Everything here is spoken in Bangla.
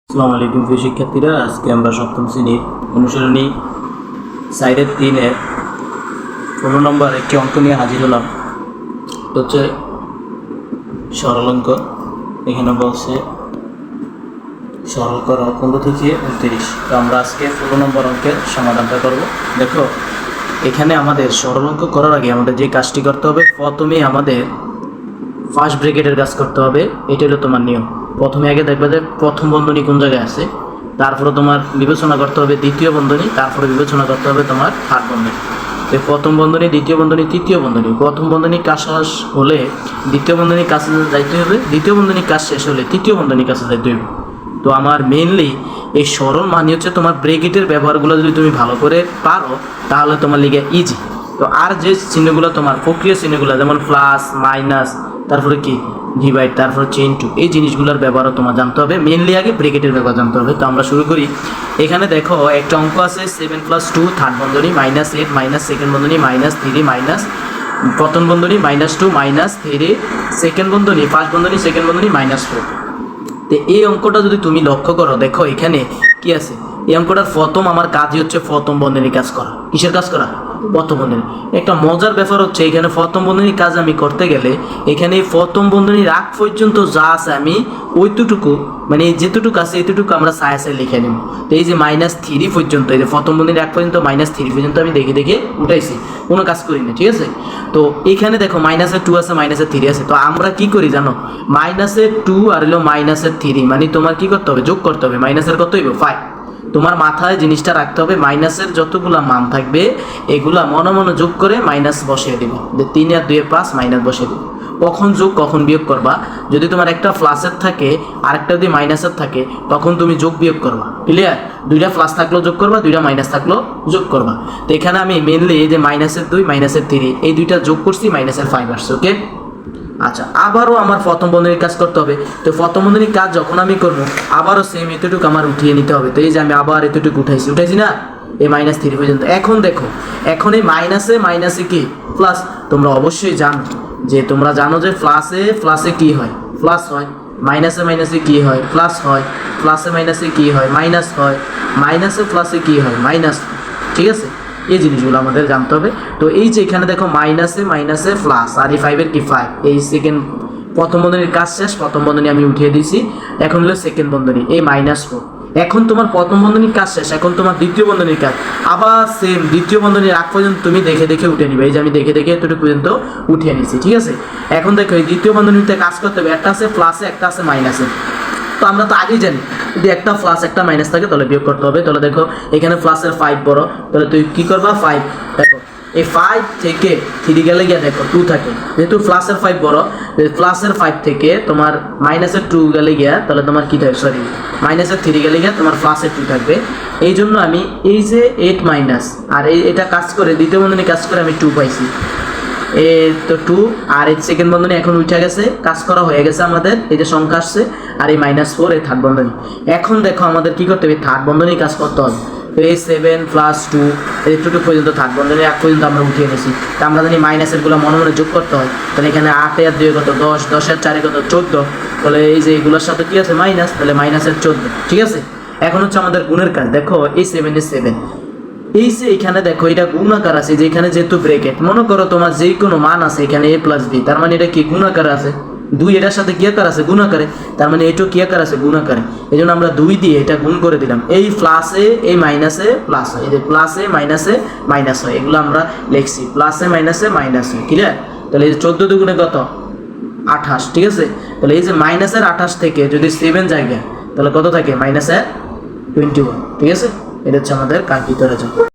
আসসালামু আলাইকুম প্রিয় শিক্ষার্থীরা, আজকে আমরা সপ্তম শ্রেণীর অনুশীলনী সাইডের 3-এর 15 নম্বর একটি অঙ্ক নিয়ে হাজির হলাম। হচ্ছে সরল অঙ্ক। এখানে বলছে সরল করো 15 থেকে 29। তো আমরা আজকে 15 নম্বর অঙ্কের সমাধানটা করব। দেখো, এখানে আমাদের সরল অঙ্ক করার আগে আমাদের যে কাজটি করতে হবে, প্রথমেই আমাদের ফার্স্ট ব্র্যাকেটের কাজ করতে হবে। এটা হলো তোমার নিয়ম। প্রথমে আগে দেখবে যে প্রথম বন্ধনী কোন জায়গায় আছে, তারপরে তোমার বিবেচনা করতে হবে দ্বিতীয় বন্ধনী, তারপরে বিবেচনা করতে হবে তোমার থার্ড বন্ধনী। তো প্রথম বন্ধনী, দ্বিতীয় বন্ধনী, তৃতীয় বন্ধনী। প্রথম বন্ধনীর কাজ শেষ হলে দ্বিতীয় বন্ধনীর কাছে যাইতে হবে, দ্বিতীয় বন্ধনীর কাজ শেষ হলে তৃতীয় বন্ধনীর কাছে যাইতে হবে। তো আমার মেইনলি এই সরল মানে হচ্ছে তোমার ব্র্যাকেটের ব্যবহারগুলো যদি তুমি ভালো করে পারো তাহলে তোমার লিগে ইজি। তো আর যে চিহ্নগুলো তোমার প্রক্রিয়া চিহ্নগুলো, যেমন প্লাস, মাইনাস, তারপরে কি ডিভাইড, তারপর চেইন টু, এই জিনিসগুলোর ব্যবহারও তোমার জানতে হবে। মেইনলি আগে ব্র্যাকেটের ব্যবহার জানতে হবে। তো আমরা শুরু করি। এখানে দেখো একটা অঙ্ক আছে 7 + 2 থার্ড বন্ধনী -8 মাইনাস সেকেন্ড বন্ধনী -3 মাইনাস প্রথম বন্ধনী -2 -3 সেকেন্ড বন্ধনী ফার্স্ট বন্ধনী সেকেন্ড বন্ধনী -4। তো এই অঙ্কটা যদি তুমি লক্ষ্য করো, দেখো এখানে কি আছে। এই অঙ্কটার প্রথম আমার কাজই হচ্ছে প্রথম বন্ধনীর কাজ করা। কিসের কাজ করা? প্রথম বন্ধনী। একটা মজার ব্যাপার হচ্ছে, এখানে প্রথম বন্ধনীর কাজ আমি করতে গেলে এখানে প্রথম বন্ধনীর আগ পর্যন্ত যা আছে আমি ওইটুকু, মানে যেটুকু আছে এতটুকু আমরা সায়াসে লিখে নেব। তো এই যে -3 পর্যন্ত, এই যে প্রথম বন্ধনীর আগ পর্যন্ত -3 পর্যন্ত আমি দেখে দেখে উঠাইছি, কোনো কাজ করি না, ঠিক আছে। তো এখানে দেখো -2 আছে, -3 আছে। তো আমরা কি করি জানো, -2 আর হলো -3, মানে তোমার কি করতে হবে, যোগ করতে হবে। মাইনাসের কত হইব? 5। তোমার মাথায় জিনিসটা রাখতে হবে, মাইনাসের যতগুলা মান থাকবে এগুলা মনে মনে যোগ করে মাইনাস বসিয়ে দিব। 3 আর 2 5 মাইনাস বসিয়ে দিব। কখন যোগ কখন বিয়োগ করবা, যদি তোমার একটা প্লাসের থাকে আরেকটা যদি মাইনাসের থাকে তখন তুমি যোগ বিয়োগ করবা। ক্লিয়ার? দুইটা প্লাস থাকলেও যোগ করবা, দুইটা মাইনাস থাকলেও যোগ করবা। তো এখানে আমি মেনলি এই যে -2 -3 এই দুইটা যোগ করছি, -5 আসছে। ওকে, আচ্ছা, আবারও আমার প্রথম বন্ধনীর কাজ করতে হবে। তো প্রথম বন্ধনীর কাজ যখন আমি করবো আবারও সেম এতটুকু আমার উঠিয়ে নিতে হবে। তো এই যে আমি আবার এতটুকু উঠাইছি না, এই -3 পর্যন্ত। এখন দেখো, এখন এই মাইনাসে কি প্লাস। তোমরা অবশ্যই জানো যে প্লাসে কি হয়, প্লাস হয়। মাইনাসে কি হয়, প্লাস হয়। প্লাসে মাইনাসে কি হয়, মাইনাস হয়। প্লাসে কি হয়, মাইনাস। ঠিক আছে, এই জিনিসগুলো আমাদের জানতে হবে। তো এই যে এখানে দেখো মাইনাসে প্লাস, আর এই 5 এর কি 5, এই সেকেন্ড প্রথম বন্ধনীর কাজ শেষ, প্রথম বন্ধনী আমি উঠিয়ে দিয়েছি। এখন হলো সেকেন্ড বন্ধনী, এই -4। এখন তোমার প্রথম বন্ধনীর কাজ শেষ, এখন তোমার দ্বিতীয় বন্ধনীর কাজ। আবার সেম দ্বিতীয় বন্ধনীর আগ পর্যন্ত তুমি দেখে দেখে উঠে নিবে। এই যে আমি দেখে দেখে এতটুকু পর্যন্ত উঠিয়ে নিয়েছি, ঠিক আছে। এখন দেখো এই দ্বিতীয় বন্ধনীতে কাজ করতে হবে, একটা আছে প্লাসে একটা আছে মাইনাসে। তো আমরা তো আগেই জানি যদি একটা প্লাস একটা মাইনাস থাকে তাহলে বিয়োগ করতে হবে। তাহলে দেখো এখানে প্লাসের 5 বড়, তাহলে তুই কি করবা, 5। দেখো এই 5 থেকে 3 গেলে গিয়ে দেখো 2 থাকে, যেহেতু প্লাসের 5 বড়, প্লাসের 5 থেকে তোমার -2 গেলে গিয়া তাহলে তোমার কি থাকে, সরি -3 গেলে গিয়া তোমার প্লাসের 2 থাকবে। এই জন্য আমি এই যে 8 মাইনাস আর এটা কাজ করে দ্বিতীয় বন্ধনী কাজ করে আমি 2 পাইছি। তো 2 আর এই সেকেন্ড বন্ধনী এখন উঠে গেছে, কাজ করা হয়ে গেছে আমাদের। এই যে সংখ্যা আসছে আর এই -4 এই থার্ড বন্ধনী। এখন দেখো আমাদের কি করতে হবে, থার্ড বন্ধনী কাজ করতে হবে। তো এই 7 + 2 এইটুকু পর্যন্ত থার্ড বন্ধনী এক পর্যন্ত আমরা উঠিয়ে নিয়েছি। তো আমরা জানি মাইনাসের গুলো মনে মনে যোগ করতে হয়। তাহলে এখানে 8 আর 2 কত, 10, 10 আর 4 কত, 14। তাহলে এই যে এগুলোর সাথে কি আছে, মাইনাস, তাহলে -14। ঠিক আছে, এখন হচ্ছে আমাদের গুণের কাজ। দেখো এই 7 এর 7, এই যে এখানে দেখো এটা গুণাকার আছে, যে এখানে যেহেতু ব্র্যাকেট, মনে করো তোমার যে কোনো মান আছে এখানে a + b, তার মানে এটা কি গুণাকার আছে। 2 এটার সাথে কি আকার আছে, গুণাকারে, তার মানে এটাও কি আকার আছে, গুণাকারে। এই জন্য আমরা 2 দিয়ে এটা গুণ করে দিলাম। এই প্লাসে এই মাইনাসে প্লাস হয়, এই যে প্লাসে মাইনাসে মাইনাস হয়, এগুলো আমরা লিখছি প্লাসে মাইনাসে মাইনাস হয়। ক্লিয়ার? তাহলে এই 14 দুগুণে কত, 28। ঠিক আছে, তাহলে এই যে -28 থেকে যদি 7 জায়গা তাহলে কত থাকে, -21। ঠিক আছে, এটা হচ্ছে আমাদের কাঙ্ক্ষিত রেজাল্ট।